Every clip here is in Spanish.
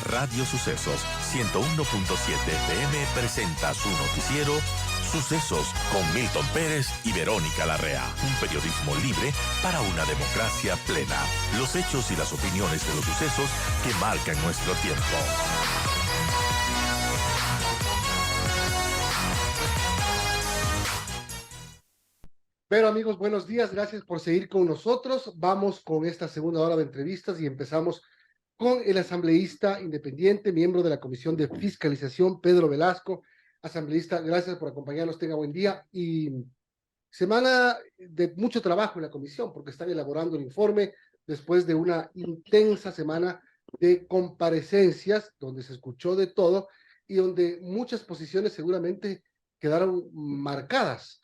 Radio Sucesos 101.7 FM presenta su noticiero Sucesos con Milton Pérez y Verónica Larrea. Un periodismo libre para una democracia plena. Los hechos y las opiniones de los sucesos que marcan nuestro tiempo. Pero amigos, buenos días, gracias por seguir con nosotros. Vamos con esta segunda hora de entrevistas y empezamos con el asambleísta independiente, miembro de la Comisión de Fiscalización, Pedro Velasco. Asambleísta, gracias por acompañarnos, tenga buen día. Y semana de mucho trabajo en la comisión, porque están elaborando el informe después de una intensa semana de comparecencias, donde se escuchó de todo y donde muchas posiciones seguramente quedaron marcadas.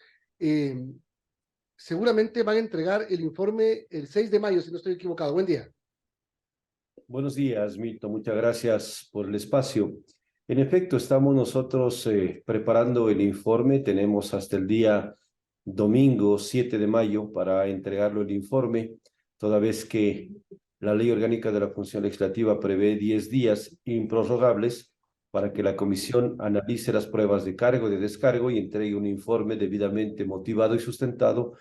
Seguramente van a entregar el informe el 6 de mayo, si no estoy equivocado. Buen día. Buenos días, Milton. Muchas gracias por el espacio. En efecto, estamos nosotros preparando el informe. Tenemos hasta el día domingo 7 de mayo para entregarlo el informe, toda vez que la Ley Orgánica de la Función Legislativa prevé 10 días improrrogables para que la comisión analice las pruebas de cargo y de descargo y entregue un informe debidamente motivado y sustentado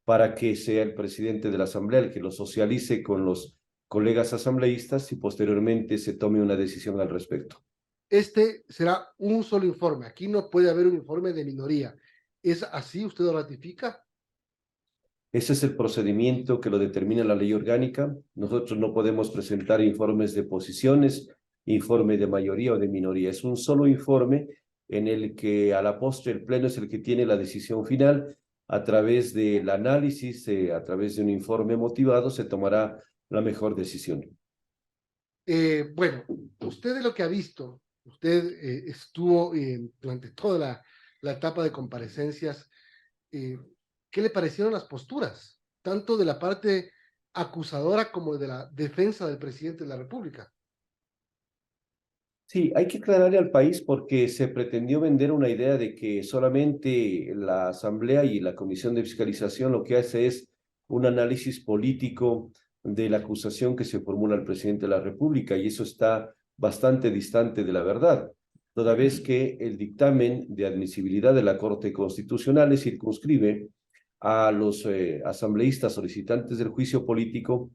para que sea el presidente de la Asamblea el que lo socialice con los colegas asambleístas y posteriormente se tome una decisión al respecto. Este será un solo informe. Aquí no puede haber un informe de minoría. ¿Es así? ¿Usted lo ratifica? Ese es el procedimiento que lo determina la ley orgánica. Nosotros no podemos presentar informes de posiciones, informe de mayoría o de minoría. Es un solo informe en el que a la postre el Pleno es el que tiene la decisión final. A través del análisis, a través de un informe motivado, se tomará la mejor decisión. Bueno, usted de lo que ha visto, usted estuvo durante toda la etapa de comparecencias, ¿qué le parecieron las posturas, tanto de la parte acusadora como de la defensa del presidente de la República? Sí, hay que aclararle al país porque se pretendió vender una idea de que solamente la Asamblea y la Comisión de Fiscalización lo que hace es un análisis político de la acusación que se formula al presidente de la República, y eso está bastante distante de la verdad, toda vez que el dictamen de admisibilidad de la Corte Constitucional le circunscribe a los asambleístas solicitantes del juicio político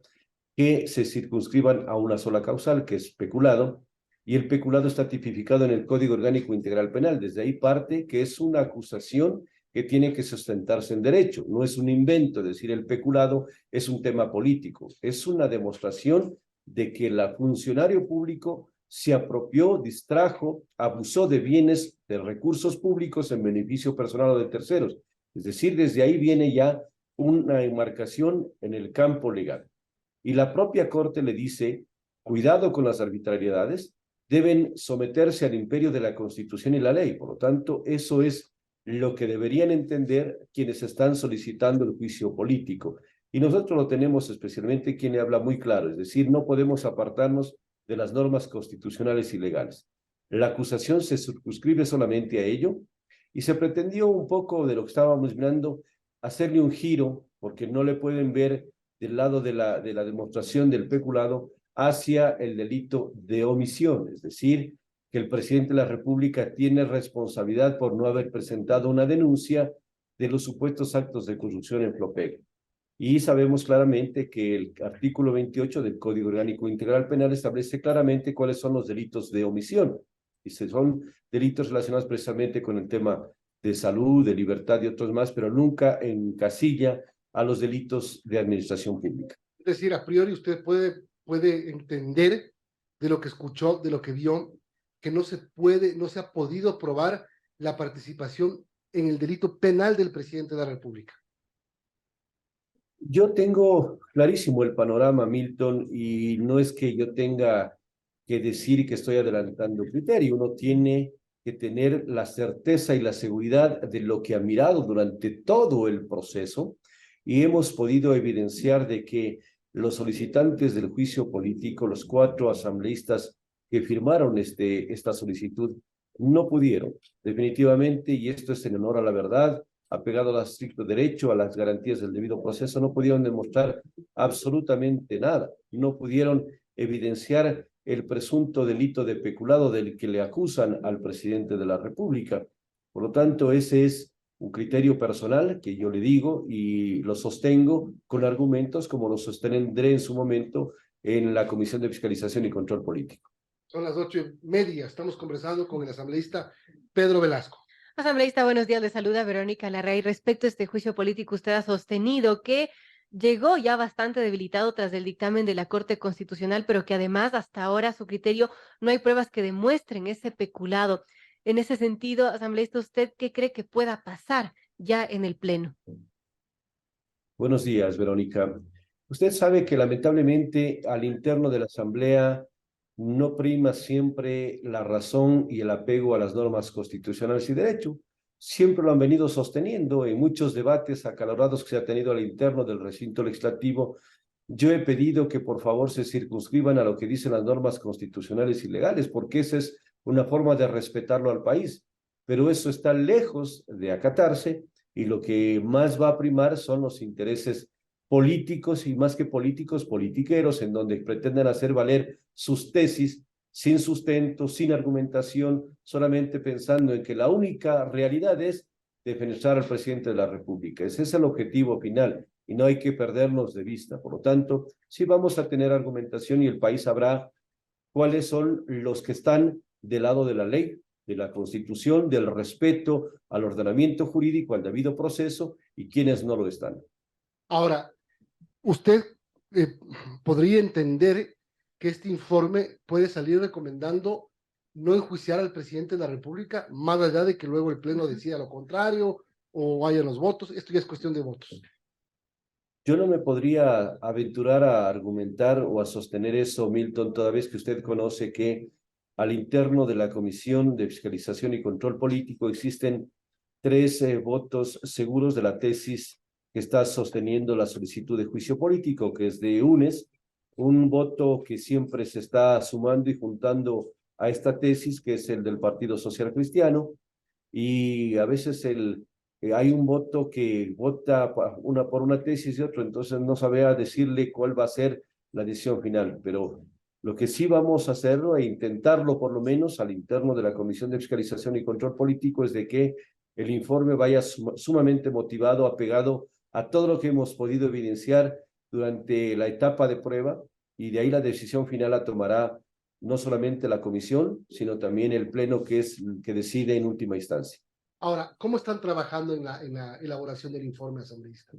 que se circunscriban a una sola causal, que es peculado, y el peculado está tipificado en el Código Orgánico Integral Penal. Desde ahí parte que es una acusación que tiene que sustentarse en derecho. No es un invento, es decir, el peculado es un tema político. Es una demostración de que el funcionario público se apropió, distrajo, abusó de bienes, de recursos públicos en beneficio personal o de terceros. Es decir, desde ahí viene ya una enmarcación en el campo legal. Y la propia Corte le dice, cuidado con las arbitrariedades, deben someterse al imperio de la Constitución y la ley. Por lo tanto, eso es lo que deberían entender quienes están solicitando el juicio político. Y nosotros lo tenemos especialmente quien le habla muy claro, es decir, no podemos apartarnos de las normas constitucionales y legales. La acusación se circunscribe solamente a ello y se pretendió un poco de lo que estábamos mirando, hacerle un giro, porque no le pueden ver del lado de la demostración del peculado hacia el delito de omisión, es decir, que el presidente de la República tiene responsabilidad por no haber presentado una denuncia de los supuestos actos de corrupción en Flopec. Y sabemos claramente que el artículo 28 del Código Orgánico Integral Penal establece claramente cuáles son los delitos de omisión. Y son delitos relacionados precisamente con el tema de salud, de libertad y otros más, pero nunca encasilla a los delitos de administración pública. Es decir, a priori usted puede entender de lo que escuchó, de lo que vio, que no se ha podido probar la participación en el delito penal del presidente de la República. Yo tengo clarísimo el panorama, Milton, y no es que yo tenga que decir que estoy adelantando criterio. Uno tiene que tener la certeza y la seguridad de lo que ha mirado durante todo el proceso, y hemos podido evidenciar de que los solicitantes del juicio político, los 4 asambleístas que firmaron esta solicitud, no pudieron, definitivamente, y esto es en honor a la verdad, apegado al estricto derecho, a las garantías del debido proceso, no pudieron demostrar absolutamente nada, no pudieron evidenciar el presunto delito de peculado del que le acusan al presidente de la República. Por lo tanto, ese es un criterio personal que yo le digo y lo sostengo con argumentos como lo sostendré en su momento en la Comisión de Fiscalización y Control Político. Son las 8:30. Estamos conversando con el asambleísta Pedro Velasco. Asambleísta, buenos días. Le saluda Verónica Larrea. Y respecto a este juicio político, usted ha sostenido que llegó ya bastante debilitado tras el dictamen de la Corte Constitucional, pero que además hasta ahora, a su criterio, no hay pruebas que demuestren ese peculado. En ese sentido, asambleísta, ¿usted qué cree que pueda pasar ya en el Pleno? Buenos días, Verónica. Usted sabe que lamentablemente al interno de la Asamblea no prima siempre la razón y el apego a las normas constitucionales y derecho. Siempre lo han venido sosteniendo en muchos debates acalorados que se ha tenido al interno del recinto legislativo. Yo he pedido que por favor se circunscriban a lo que dicen las normas constitucionales y legales, porque esa es una forma de respetarlo al país. Pero eso está lejos de acatarse y lo que más va a primar son los intereses políticos y más que políticos, politiqueros, en donde pretenden hacer valer sus tesis sin sustento, sin argumentación, solamente pensando en que la única realidad es defenestrar al presidente de la República. Ese es el objetivo final y no hay que perdernos de vista. Por lo tanto, sí vamos a tener argumentación y el país sabrá cuáles son los que están del lado de la ley, de la Constitución, del respeto al ordenamiento jurídico, al debido proceso y quienes no lo están. Ahora, usted podría entender que este informe puede salir recomendando no enjuiciar al presidente de la República, más allá de que luego el Pleno decida lo contrario o haya los votos. Esto ya es cuestión de votos. Yo no me podría aventurar a argumentar o a sostener eso, Milton, toda vez que usted conoce que al interno de la Comisión de Fiscalización y Control Político existen 3 votos seguros de la tesis que está sosteniendo la solicitud de juicio político, que es de UNES, un voto que siempre se está sumando y juntando a esta tesis, que es el del Partido Social Cristiano, y a veces hay un voto que vota por una tesis y otro, entonces no sabía decirle cuál va a ser la decisión final, pero lo que sí vamos a hacerlo e intentarlo por lo menos al interno de la Comisión de Fiscalización y Control Político es de que el informe vaya sumamente motivado, apegado a todo lo que hemos podido evidenciar durante la etapa de prueba y de ahí la decisión final la tomará no solamente la comisión, sino también el Pleno que es el que decide en última instancia. Ahora, ¿cómo están trabajando en la elaboración del informe, asambleísta?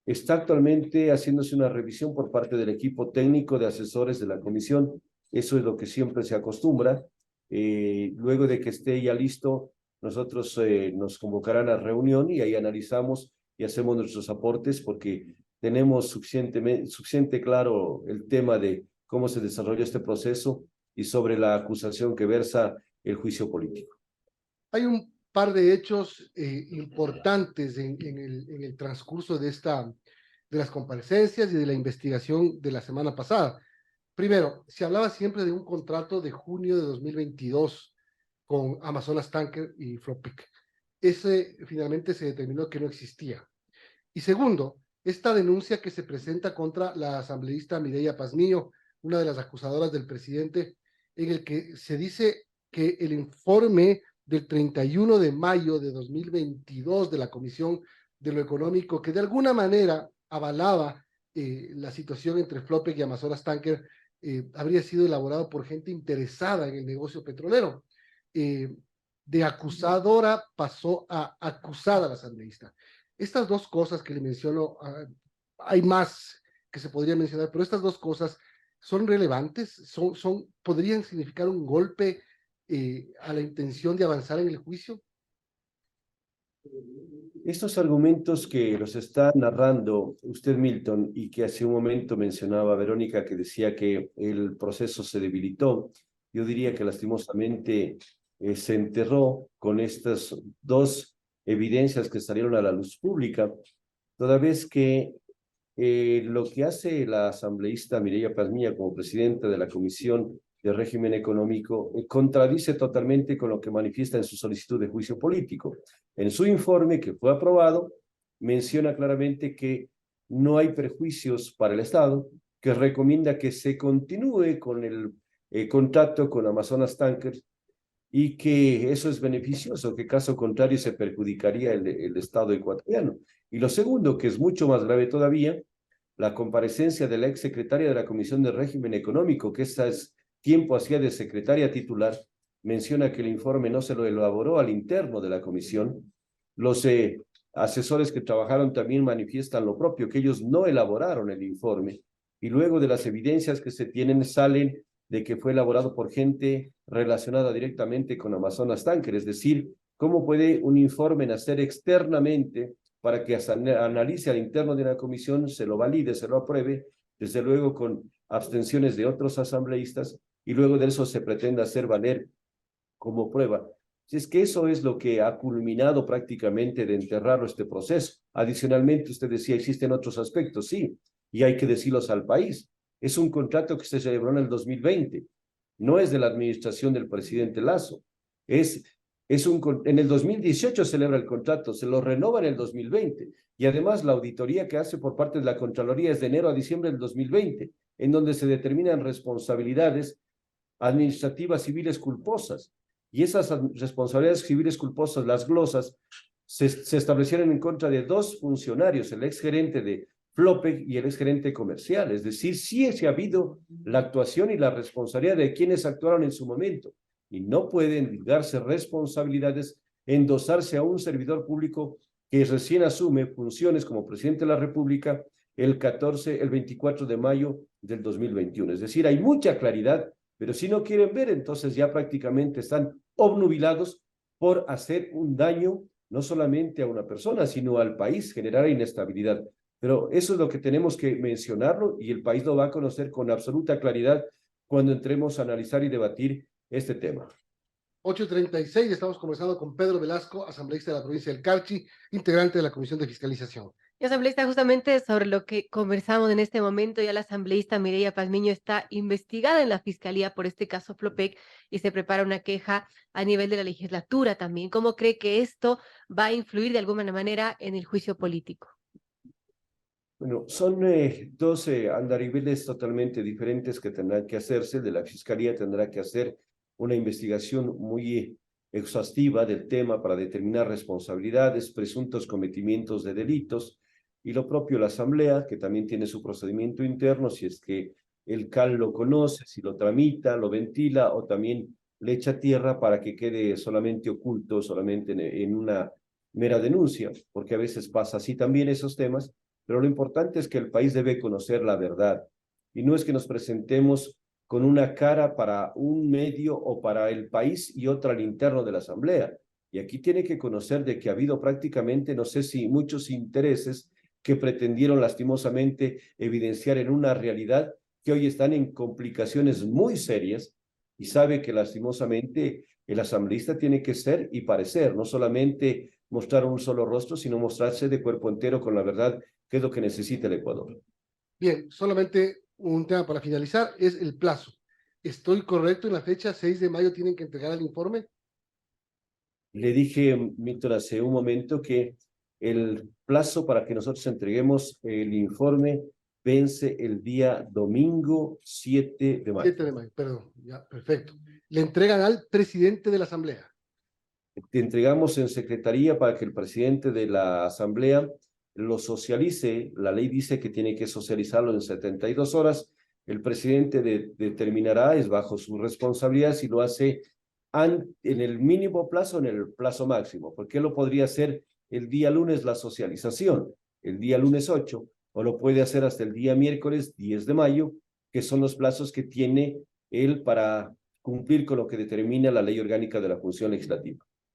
Está actualmente haciéndose una revisión por parte del equipo técnico de asesores de la comisión. Eso es lo que siempre se acostumbra. Luego de que esté ya listo, nosotros nos convocarán a reunión y ahí analizamos y hacemos nuestros aportes porque tenemos suficiente claro el tema de cómo se desarrolla este proceso y sobre la acusación que versa el juicio político. Hay un par de hechos importantes en el transcurso de las comparecencias y de la investigación de la semana pasada. Primero, se hablaba siempre de un contrato de junio de 2022 con Amazonas Tanker y Flopec. Ese finalmente se determinó que no existía. Y segundo, esta denuncia que se presenta contra la asambleísta Mireya Pazmiño, una de las acusadoras del presidente, en el que se dice que el informe del 31 de mayo de 2022 de la Comisión de lo Económico, que de alguna manera avalaba la situación entre Flopec y Amazonas Tanker, habría sido elaborado por gente interesada en el negocio petrolero. De acusadora pasó a acusada a la asambleísta. Estas dos cosas que le menciono, hay más que se podría mencionar, pero estas dos cosas son relevantes, podrían significar un golpe a la intención de avanzar en el juicio. Estos argumentos que los está narrando usted, Milton, y que hace un momento mencionaba Verónica, que decía que el proceso se debilitó, yo diría que lastimosamente se enterró con estas 2 evidencias que salieron a la luz pública, toda vez que lo que hace la asambleísta Mireya Pazmiño como presidenta de la Comisión de Régimen Económico contradice totalmente con lo que manifiesta en su solicitud de juicio político. En su informe, que fue aprobado, menciona claramente que no hay perjuicios para el Estado, que recomienda que se continúe con el contrato con Amazonas Tankers y que eso es beneficioso, que caso contrario se perjudicaría el Estado ecuatoriano. Y lo segundo, que es mucho más grave todavía, la comparecencia de la exsecretaria de la Comisión de Régimen Económico, que tiempo hacía de secretaria titular, menciona que el informe no se lo elaboró al interno de la comisión. Los asesores que trabajaron también manifiestan lo propio, que ellos no elaboraron el informe. Y luego de las evidencias que se tienen, salen de que fue elaborado por gente relacionada directamente con Amazonas Tankers. Es decir, ¿cómo puede un informe nacer externamente para que analice al interno de una comisión, se lo valide, se lo apruebe, desde luego con abstenciones de otros asambleístas, y luego de eso se pretende hacer valer como prueba? Si es que eso es lo que ha culminado prácticamente de enterrarlo este proceso. Adicionalmente, usted decía, existen otros aspectos, sí, y hay que decirlos al país. Es un contrato que se celebró en el 2020, no es de la administración del presidente Lasso, en el 2018 celebra el contrato, se lo renova en el 2020, y además la auditoría que hace por parte de la Contraloría es de enero a diciembre del 2020, en donde se determinan responsabilidades administrativas civiles culposas, y esas responsabilidades civiles culposas, las glosas, se establecieron en contra de dos funcionarios, el exgerente de Flopec y el exgerente comercial. Es decir, sí ha habido la actuación y la responsabilidad de quienes actuaron en su momento, y no pueden darse responsabilidades, endosarse a un servidor público que recién asume funciones como presidente de la República el 24 de mayo del 2021. Es decir, hay mucha claridad, pero si no quieren ver, entonces ya prácticamente están obnubilados por hacer un daño no solamente a una persona, sino al país, generar inestabilidad. Pero eso es lo que tenemos que mencionarlo, y el país lo va a conocer con absoluta claridad cuando entremos a analizar y debatir este tema. 8:36, estamos conversando con Pedro Velasco, asambleísta de la provincia del Carchi, integrante de la Comisión de Fiscalización. Y asambleísta, justamente sobre lo que conversamos en este momento, ya la asambleísta Mireya Pazmiño está investigada en la Fiscalía por este caso Flopec y se prepara una queja a nivel de la legislatura también. ¿Cómo cree que esto va a influir de alguna manera en el juicio político? Bueno, son dos andariveles totalmente diferentes que tendrán que hacerse. El de la Fiscalía tendrá que hacer una investigación muy exhaustiva del tema para determinar responsabilidades, presuntos cometimientos de delitos, y lo propio la Asamblea, que también tiene su procedimiento interno, si es que el CAL lo conoce, si lo tramita, lo ventila o también le echa tierra para que quede solamente oculto, solamente en una mera denuncia, porque a veces pasa así también esos temas. Pero lo importante es que el país debe conocer la verdad, y no es que nos presentemos con una cara para un medio o para el país y otra al interno de la Asamblea. Y aquí tiene que conocer de que ha habido prácticamente, no sé si muchos intereses que pretendieron lastimosamente evidenciar en una realidad que hoy están en complicaciones muy serias, y sabe que lastimosamente el asambleísta tiene que ser y parecer, no solamente mostrar un solo rostro, sino mostrarse de cuerpo entero con la verdad, que es lo que necesita el Ecuador. Bien, solamente un tema para finalizar, es el plazo. ¿Estoy correcto en la fecha? 6 de mayo tienen que entregar el informe. Le dije, Víctor, hace un momento que el plazo para que nosotros entreguemos el informe vence el día domingo 7 de mayo. 7 de mayo, perdón, ya, perfecto. Le entregan al presidente de la Asamblea. Te entregamos en secretaría para que el presidente de la Asamblea lo socialice. La ley dice que tiene que socializarlo en 72 horas. El presidente determinará, es bajo su responsabilidad, si lo hace en el mínimo plazo o en el plazo máximo, porque él lo podría hacer el día lunes la socialización, el día lunes 8, o lo puede hacer hasta el día miércoles 10 de mayo, que son los plazos que tiene él para cumplir con lo que determina la ley orgánica de la función legislativa.